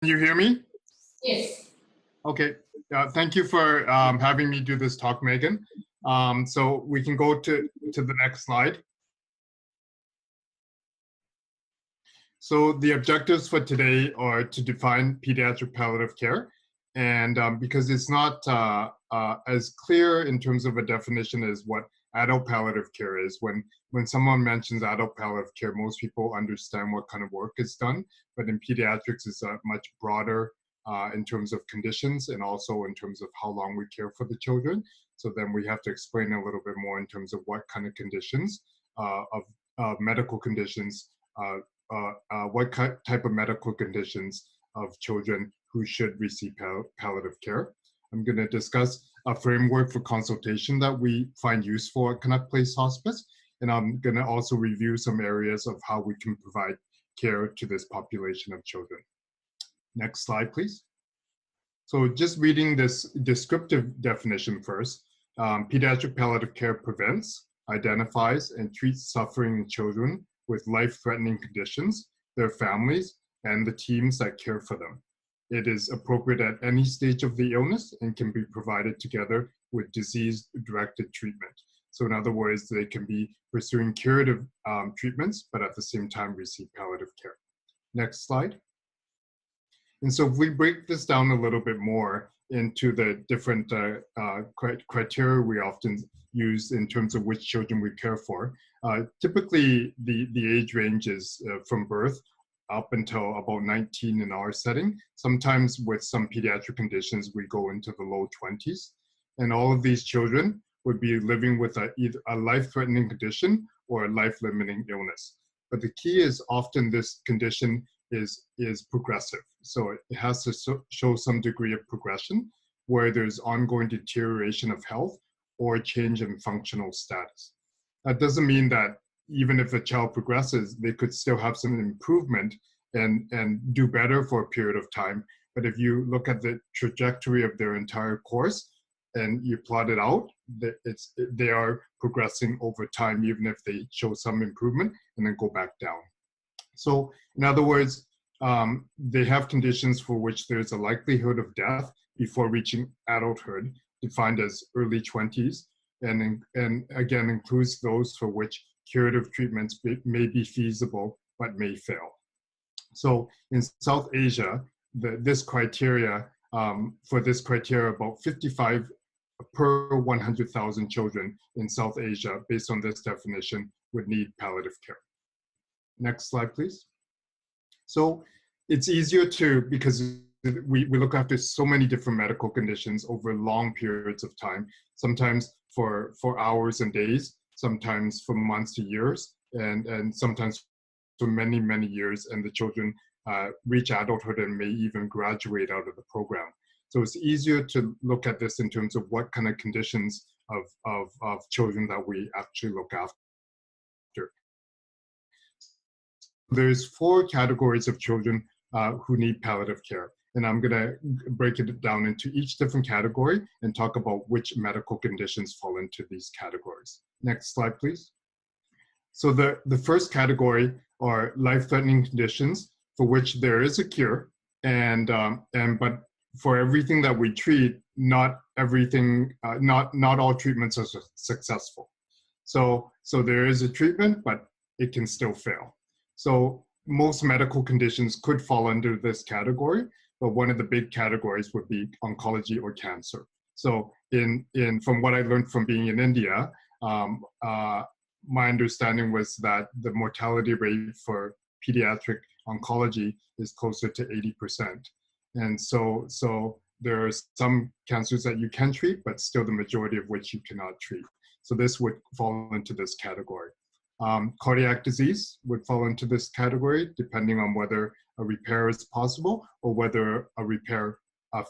you hear me? Yes. Okay. Thank you for having me do this talk, Megan. So we can go to the next slide. So the objectives for today are to define pediatric palliative care. And because it's not as clear in terms of a definition as what adult palliative care is. When someone mentions adult palliative care, most people understand what kind of work is done. But in pediatrics, it's much broader in terms of conditions and also in terms of how long we care for the children. So then we have to explain a little bit more in terms of what kind of conditions of medical conditions, what type of medical conditions of children who should receive palliative care. I'm going to discuss a framework for consultation that we find useful at Canuck Place Hospice. And I'm going to also review some areas of how we can provide care to this population of children. Next slide, please. So just reading this descriptive definition first, pediatric palliative care prevents, identifies, and treats suffering in children with life-threatening conditions, their families, and the teams that care for them. It is appropriate at any stage of the illness and can be provided together with disease-directed treatment. So in other words, they can be pursuing curative treatments, but at the same time receive palliative care. Next slide. And so if we break this down a little bit more into the different criteria we often use in terms of which children we care for, typically the age range is from birth up until about 19 in our setting. Sometimes with some pediatric conditions, we go into the low 20s. And all of these children would be living with either a life-threatening condition or a life-limiting illness. But the key is often this condition is progressive. So it has to show some degree of progression where there's ongoing deterioration of health or change in functional status. That doesn't mean that even if a child progresses, they could still have some improvement and do better for a period of time. But if you look at the trajectory of their entire course and you plot it out, they are progressing over time, even if they show some improvement and then go back down. So in other words, they have conditions for which there's a likelihood of death before reaching adulthood, defined as early 20s, and again includes those for which curative treatments may be feasible but may fail. So in South Asia, this criteria, for this criteria, about 55 per 100,000 children in South Asia, based on this definition, would need palliative care. Next slide, please. So it's easier because we look after so many different medical conditions over long periods of time, sometimes for hours and days, sometimes for months to years, and sometimes for many, many years, and the children reach adulthood and may even graduate out of the program. So it's easier to look at this in terms of what kind of conditions of children that we actually look after. There's 4 categories of children who need palliative care. And I'm gonna break it down into each different category and talk about which medical conditions fall into these categories. Next slide, please. So the first category are life-threatening conditions for which there is a cure, but for everything that we treat, not everything, not all treatments are successful. So there is a treatment, but it can still fail. So most medical conditions could fall under this category, but one of the big categories would be oncology or cancer. So from what I learned from being in India, my understanding was that the mortality rate for pediatric oncology is closer to 80%. And so there are some cancers that you can treat, but still the majority of which you cannot treat. So this would fall into this category. Cardiac disease would fall into this category, depending on whether a repair is possible or whether a repair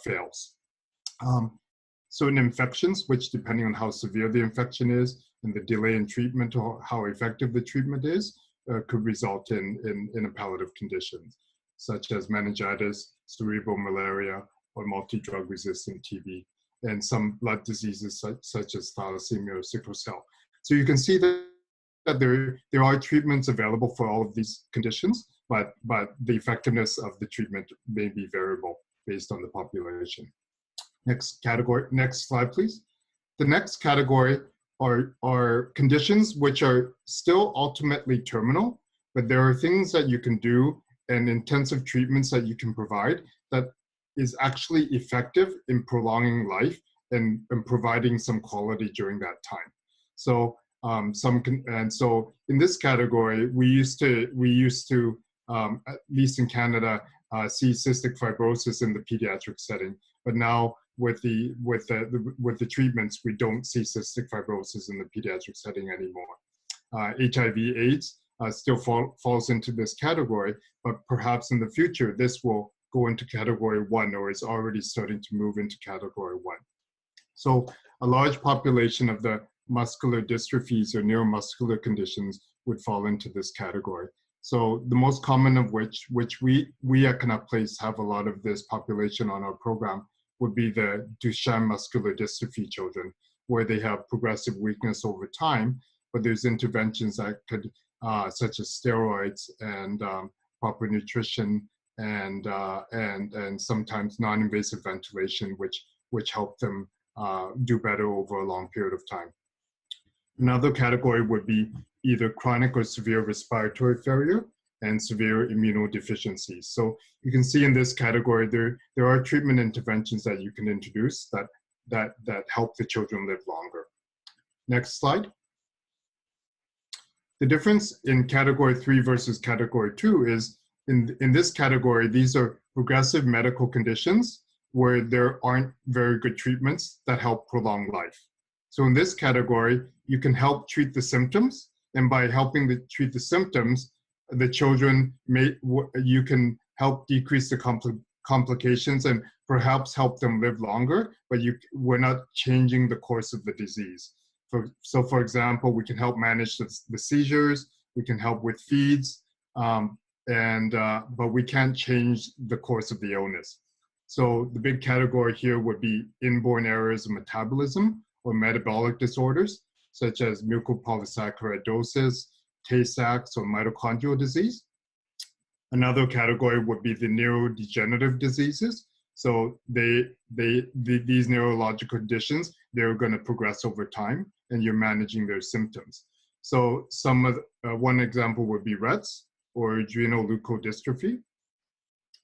fails. Certain infections, which depending on how severe the infection is and the delay in treatment or how effective the treatment is, could result in a palliative condition, such as meningitis, cerebral malaria, or multi-drug resistant TB, and some blood diseases such as thalassemia or sickle cell. So you can see that there are treatments available for all of these conditions, but the effectiveness of the treatment may be variable based on the population. Next slide, please. The next category are conditions which are still ultimately terminal, but there are things that you can do and intensive treatments that you can provide that is actually effective in prolonging life and providing some quality during that time. So so in this category, we used to at least in Canada, see cystic fibrosis in the pediatric setting, but now with the treatments, we don't see cystic fibrosis in the pediatric setting anymore. HIV/AIDS still falls into this category, but perhaps in the future, this will go into category 1 or is already starting to move into category 1. So a large population of the muscular dystrophies or neuromuscular conditions would fall into this category. So the most common of which we at Canuck Place have a lot of this population on our program would be the Duchenne muscular dystrophy children, where they have progressive weakness over time, but there's interventions that could, such as steroids and proper nutrition and sometimes non-invasive ventilation, which help them do better over a long period of time. Another category would be either chronic or severe respiratory failure and severe immunodeficiencies. So you can see in this category, there are treatment interventions that you can introduce that help the children live longer. Next slide. The difference in category 3 versus category 2 is in this category, these are progressive medical conditions where there aren't very good treatments that help prolong life. So in this category, you can help treat the symptoms, and by helping treat the symptoms, the children you can help decrease the complications and perhaps help them live longer, but we're not changing the course of the disease. So for example, we can help manage the seizures, we can help with feeds, but we can't change the course of the illness. So the big category here would be inborn errors of metabolism or metabolic disorders, such as mucopolysaccharidosis, Tay-Sachs, or mitochondrial disease. Another category would be the neurodegenerative diseases. So these neurological conditions, they're going to progress over time, and you're managing their symptoms. So one example would be Rett's or adrenoleukodystrophy.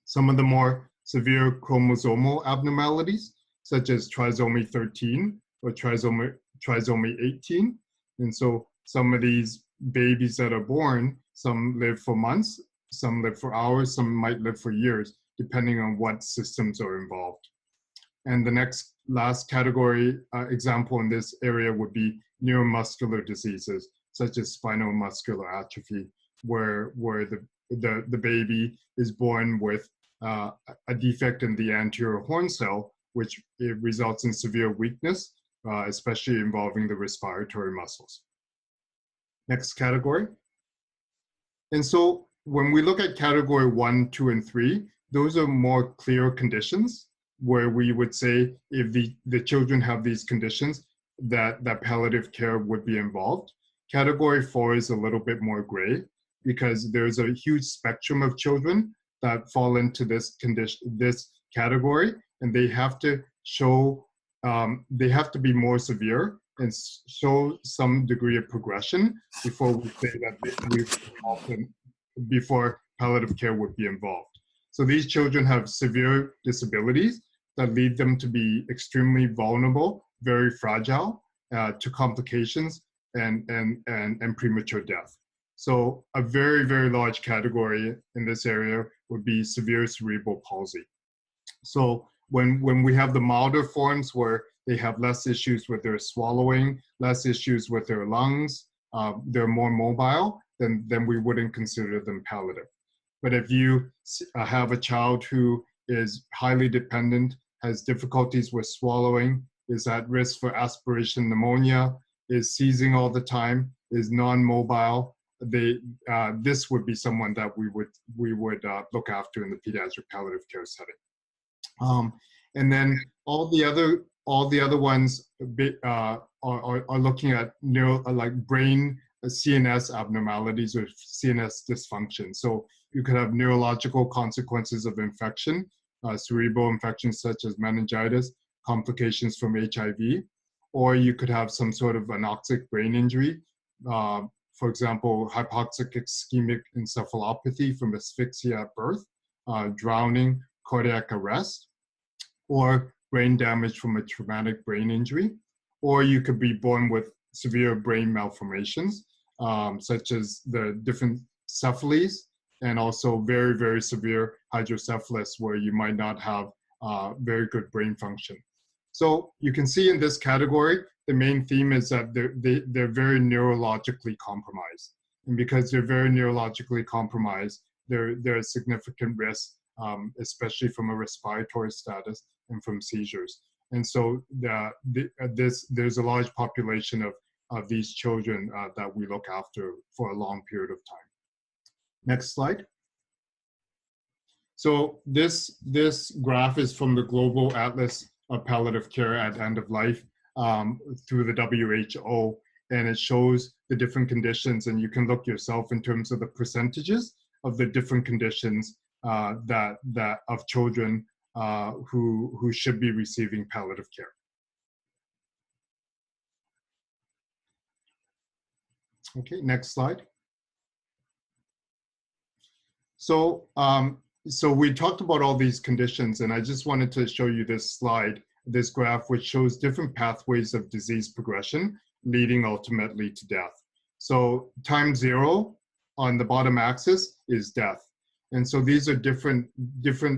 Some of the more severe chromosomal abnormalities, such as trisomy 13 or trisomy 18. And so some of these babies that are born, some live for months, some live for hours, some might live for years, depending on what systems are involved. And the last category example in this area would be neuromuscular diseases, such as spinal muscular atrophy, where the baby is born with a defect in the anterior horn cell, which results in severe weakness, especially involving the respiratory muscles. Next category. And so when we look at category 1, 2, and 3, those are more clear conditions where we would say if the children have these conditions, that palliative care would be involved. Category 4 is a little bit more gray because there's a huge spectrum of children that fall into this category, and they have to show, they have to be more severe and show some degree of progression before we say that before palliative care would be involved. So these children have severe disabilities that lead them to be extremely vulnerable, very fragile to complications and premature death. So a very, very large category in this area would be severe cerebral palsy. So when we have the milder forms where they have less issues with their swallowing, less issues with their lungs, they're more mobile, then we wouldn't consider them palliative. But if you have a child who is highly dependent, has difficulties with swallowing, is at risk for aspiration pneumonia, is seizing all the time, is non-mobile, this would be someone that we would look after in the pediatric palliative care setting. And then all the other ones are looking at like brain CNS abnormalities or CNS dysfunction. So You could have neurological consequences of infection, cerebral infections such as meningitis, complications from HIV, or you could have some sort of anoxic brain injury, for example, hypoxic ischemic encephalopathy from asphyxia at birth, drowning, cardiac arrest, or brain damage from a traumatic brain injury. Or you could be born with severe brain malformations, such as the different cephalies, and also very, very severe hydrocephalus, where you might not have very good brain function. So you can see in this category, the main theme is that they're very neurologically compromised. And because they're very neurologically compromised, there's significant risk, especially from a respiratory status and from seizures. And so there's a large population of these children that we look after for a long period of time. Next slide. So this graph is from the Global Atlas of Palliative Care at End of Life through the WHO, and it shows the different conditions, and you can look yourself in terms of the percentages of the different conditions that of children who should be receiving palliative care. Okay, next slide. So, so we talked about all these conditions, and I just wanted to show you this slide, this graph, which shows different pathways of disease progression leading ultimately to death. So time zero on the bottom axis is death. And so these are different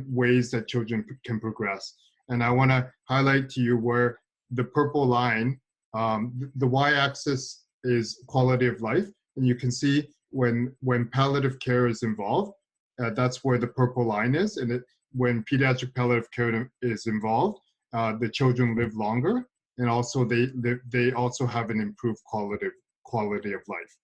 ways that children can progress. And I want to highlight to you where the purple line, the y-axis is quality of life. And you can see when palliative care is involved, that's where the purple line is. And when pediatric palliative care is involved, the children live longer, and also they also have an improved quality of life.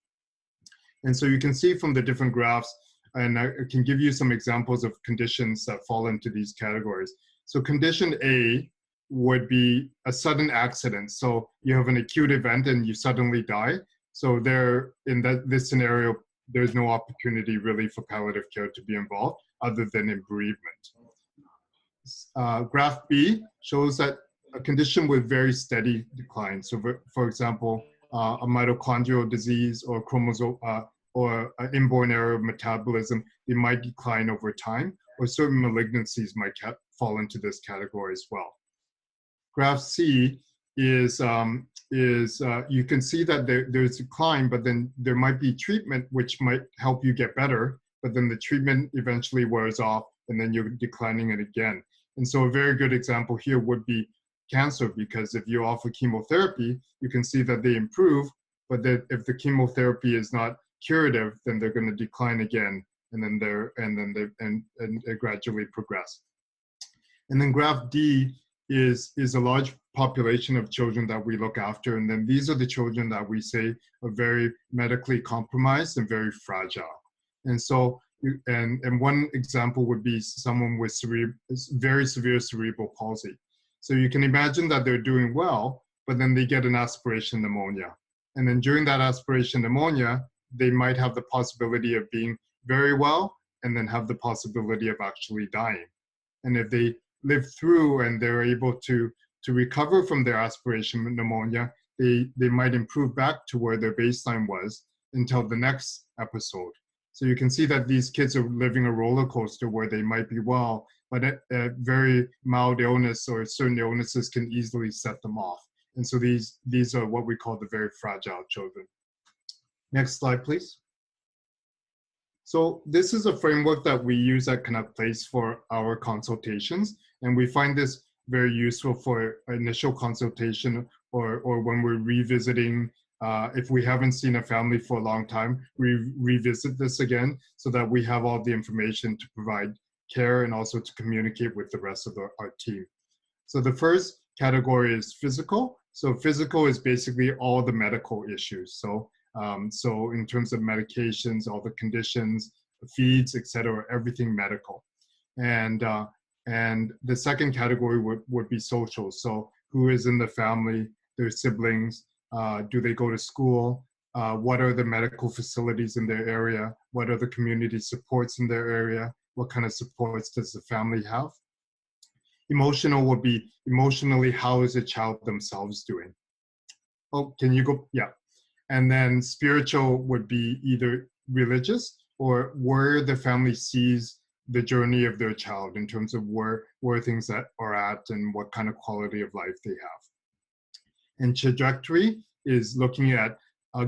And so you can see from the different graphs, and I can give you some examples of conditions that fall into these categories. So condition A would be a sudden accident. So you have an acute event and you suddenly die. So this scenario, there's no opportunity really for palliative care to be involved other than in bereavement. Graph B shows that a condition with very steady decline. So for example, a mitochondrial disease or chromosome or an inborn error of metabolism, they might decline over time, or certain malignancies might fall into this category as well. Graph C is you can see that there's decline, but then there might be treatment which might help you get better, but then the treatment eventually wears off and then you're declining it again. And so a very good example here would be cancer, because if you offer chemotherapy, you can see that they improve, but that if the chemotherapy is not curative, then they're going to decline again, and then they gradually progress. And then graph D is a large population of children that we look after, and then these are the children that we say are very medically compromised and very fragile. And so, and one example would be someone with very severe cerebral palsy. So you can imagine that they're doing well, but then they get an aspiration pneumonia. And then during that aspiration pneumonia, they might have the possibility of being very well and then have the possibility of actually dying. And if they live through and they're able to recover from their aspiration pneumonia, they might improve back to where their baseline was until the next episode. So you can see that these kids are living a roller coaster where they might be well, but a very mild illness or certain illnesses can easily set them off. And so these are what we call the very fragile children. Next slide, please. So this is a framework that we use at Connect Place for our consultations, and we find this very useful for initial consultation or when we're revisiting. If we haven't seen a family for a long time, we revisit this again so that we have all the information to provide care and also to communicate with the rest of our team. So the first category is physical. So physical is basically all the medical issues. So in terms of medications, all the conditions, feeds, etc., everything medical. And the second category would be social. So who is in the family, their siblings, do they go to school? What are the medical facilities in their area? what are the community supports in their area, what kind of supports does the family have. Emotional would be emotionally, how is the child themselves doing? Oh, can you go? Yeah. And then spiritual would be either religious or where the family sees the journey of their child in terms of where things that are at and what kind of quality of life they have. And trajectory is looking at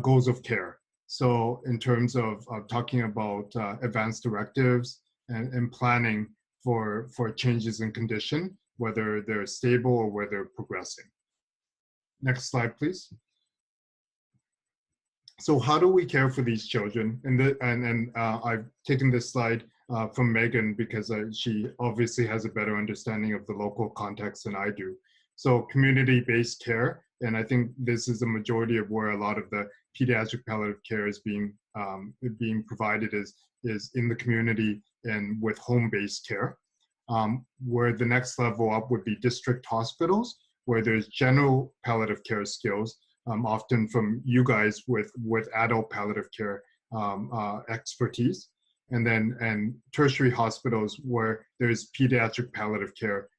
goals of care. So in terms of talking about advanced directives and planning for changes in condition, whether they're stable or whether they're progressing. Next slide, please. So how do we care for these children? And I've taken this slide from Megan because she obviously has a better understanding of the local context than I do. So community-based care, and I think this is the majority of where a lot of the pediatric palliative care is being provided is in the community and with home-based care. Where the next level up would be district hospitals, where there's general palliative care skills, often from you guys with adult palliative care expertise, and tertiary hospitals where there's pediatric palliative care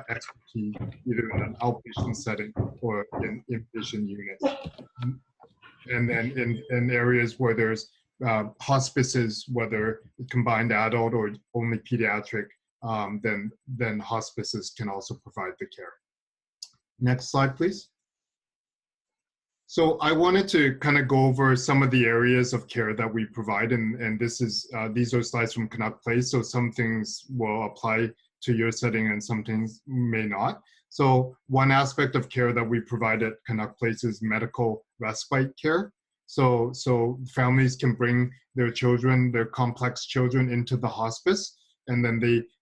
expertise, either in an outpatient setting or in inpatient units. And then in areas where there's hospices, whether combined adult or only pediatric, then hospices can also provide the care. Next slide, please. So I wanted to kind of go over some of the areas of care that we provide, and these are slides from Canuck Place, so some things will apply to your setting and some things may not. So one aspect of care that we provide at Canuck Place is medical respite care. So families can bring their children, their complex children, into the hospice, and then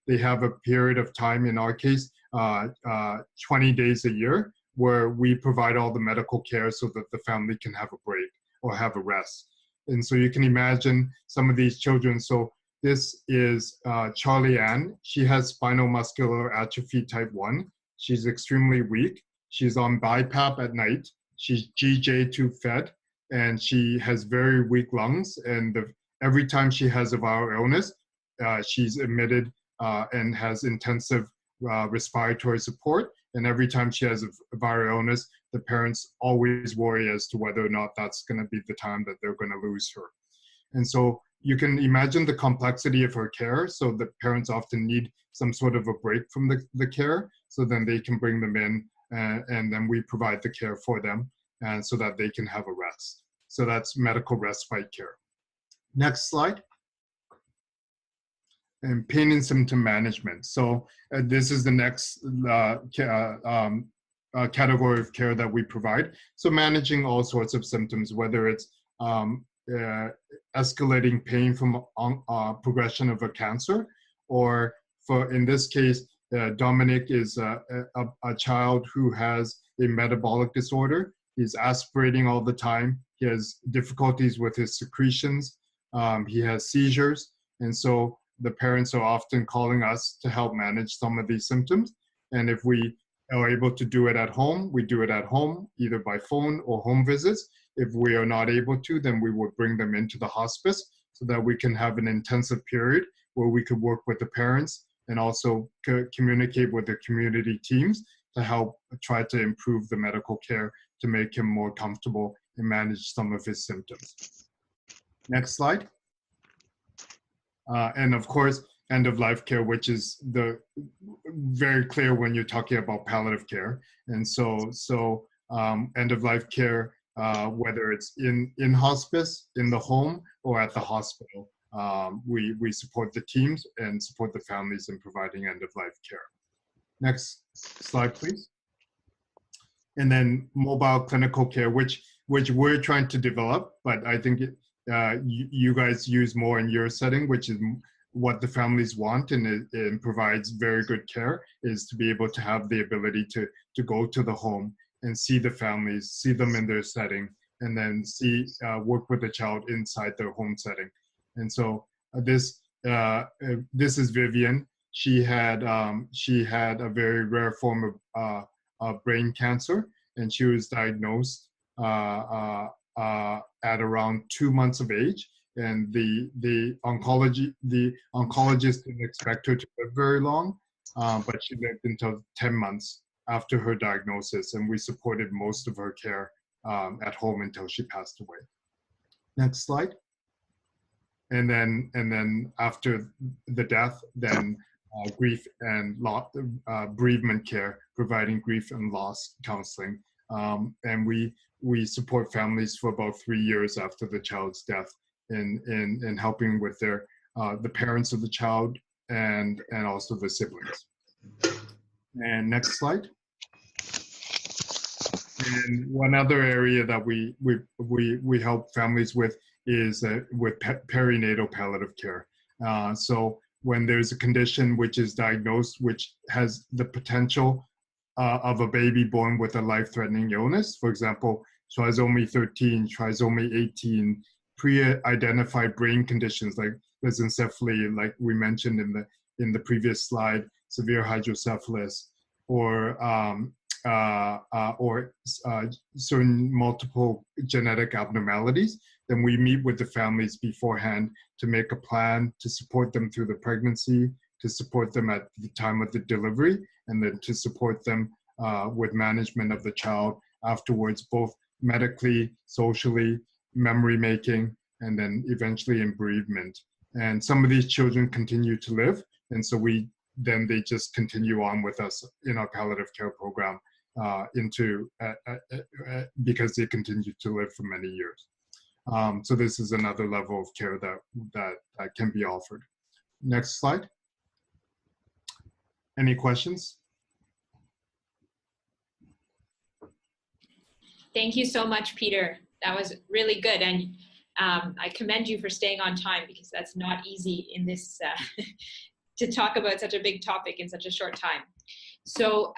they have a period of time, in our case, 20 days a year, where we provide all the medical care so that the family can have a break or have a rest. And so you can imagine some of these children. So this is Charlie Ann. She has spinal muscular atrophy type 1. She's extremely weak. She's on BiPAP at night. She's GJ2 fed, and she has very weak lungs. And every time she has a viral illness, she's admitted and has intensive respiratory support. And every time she has a viral illness, the parents always worry as to whether or not that's going to be the time that they're going to lose her. And so you can imagine the complexity of her care. So the parents often need some sort of a break from the care, so then they can bring them in, and then we provide the care for them, and so that they can have a rest. So that's medical respite care. Next slide. And pain and symptom management. So this is the next category of care that we provide. So managing all sorts of symptoms, whether it's escalating pain from progression of a cancer, or in this case, Dominic is a child who has a metabolic disorder. He's aspirating all the time. He has difficulties with his secretions. He has seizures. And so the parents are often calling us to help manage some of these symptoms. And if we are able to do it at home, we do it at home, either by phone or home visits. If we are not able to, then we would bring them into the hospice so that we can have an intensive period where we could work with the parents and also communicate with the community teams to help try to improve the medical care to make him more comfortable and manage some of his symptoms. Next slide. And of course, end-of-life care, which is very clear when you're talking about palliative care. And so end-of-life care, whether it's in hospice, in the home, or at the hospital, we support the teams and support the families in providing end-of-life care. Next slide, please. And then mobile clinical care, which we're trying to develop, but I think you guys use more in your setting, which is what the families want, and it provides very good care, is to be able to have the ability to go to the home and see the families, see them in their setting, and then work with the child inside their home setting. And so this is Vivian. She had a very rare form of brain cancer, and she was diagnosed at around 2 months of age. and the oncologist didn't expect her to live very long, but she lived until 10 months after her diagnosis, and we supported most of her care at home until she passed away. Next slide. And then after the death, then grief and bereavement care, providing grief and loss counseling. And we support families for about 3 years after the child's death in helping with their the parents of the child and also the siblings. And next slide. And one other area that we help families with is with perinatal palliative care. So when there's a condition which is diagnosed, which has the potential of a baby born with a life-threatening illness, for example, trisomy 13, trisomy 18, pre-identified brain conditions like mesencephaly, like we mentioned in the previous slide, severe hydrocephalus, or certain multiple genetic abnormalities, then we meet with the families beforehand to make a plan to support them through the pregnancy, to support them at the time of the delivery, and then to support them with management of the child afterwards, both medically, socially, memory making, and then eventually in bereavement. And some of these children continue to live, and so they just continue on with us in our palliative care program because they continue to live for many years. So this is another level of care that can be offered. Next slide. Any questions? Thank you so much, Peter. That was really good. And I commend you for staying on time, because that's not easy in this, to talk about such a big topic in such a short time. So